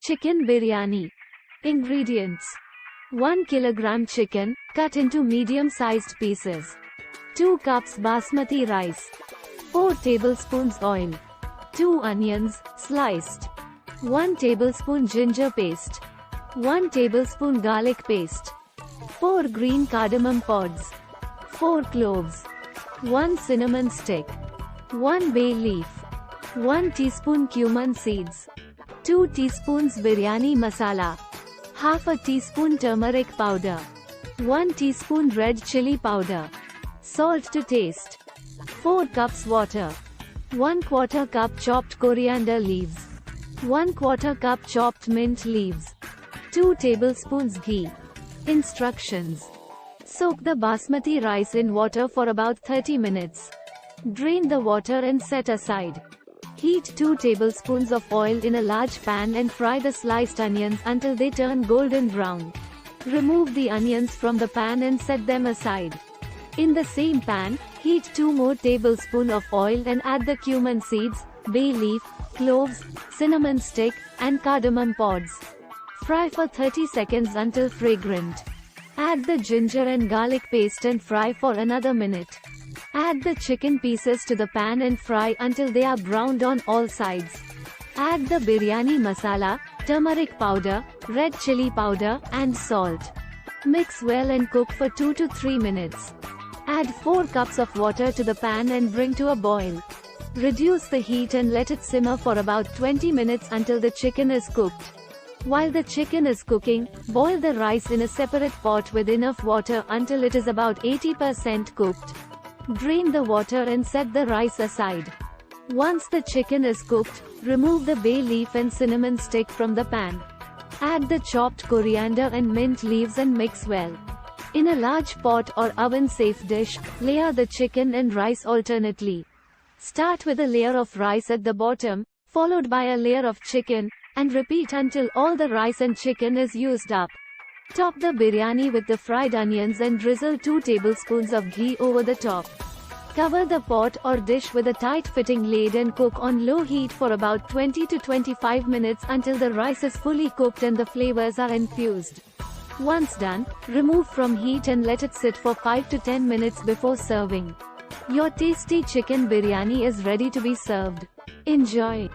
Chicken biryani. Ingredients: 1 kilogram chicken, cut into medium-sized pieces. 2 cups basmati rice. 4 tablespoons oil. 2 onions, sliced. 1 tablespoon ginger paste. 1 tablespoon garlic paste. 4 green cardamom pods. 4 cloves. 1 cinnamon stick. 1 bay leaf. 1 teaspoon cumin seeds. 2 teaspoons biryani masala. Half a teaspoon turmeric powder. 1 teaspoon red chili powder. Salt to taste. 4 cups water. 1/4 cup chopped coriander leaves. 1/4 cup chopped mint leaves. 2 tablespoons ghee. Instructions: soak the basmati rice in water for about 30 minutes. Drain the water and set aside. Heat 2 tablespoons of oil in a large pan and fry the sliced onions until they turn golden brown. Remove the onions from the pan and set them aside. In the same pan, heat 2 more tablespoons of oil and add the cumin seeds, bay leaf, cloves, cinnamon stick, and cardamom pods. Fry for 30 seconds until fragrant. Add the ginger and garlic paste and fry for another minute. Add the chicken pieces to the pan and fry until they are browned on all sides. Add the biryani masala, turmeric powder, red chili powder, and salt. Mix well and cook for 2 to 3 minutes. Add 4 cups of water to the pan and bring to a boil. Reduce the heat and let it simmer for about 20 minutes until the chicken is cooked. While the chicken is cooking, boil the rice in a separate pot with enough water until it is about 80% cooked. Drain the water and set the rice aside. Once the chicken is cooked, remove the bay leaf and cinnamon stick from the pan. Add the chopped coriander and mint leaves and mix well. In a large pot or oven-safe dish, layer the chicken and rice alternately. Start with a layer of rice at the bottom, followed by a layer of chicken, and repeat until all the rice and chicken is used up. Top the biryani with the fried onions and drizzle 2 tablespoons of ghee over the top. Cover the pot or dish with a tight-fitting lid and cook on low heat for about 20 to 25 minutes until the rice is fully cooked and the flavors are infused. Once done, remove from heat and let it sit for 5 to 10 minutes before serving. Your tasty chicken biryani is ready to be served. Enjoy.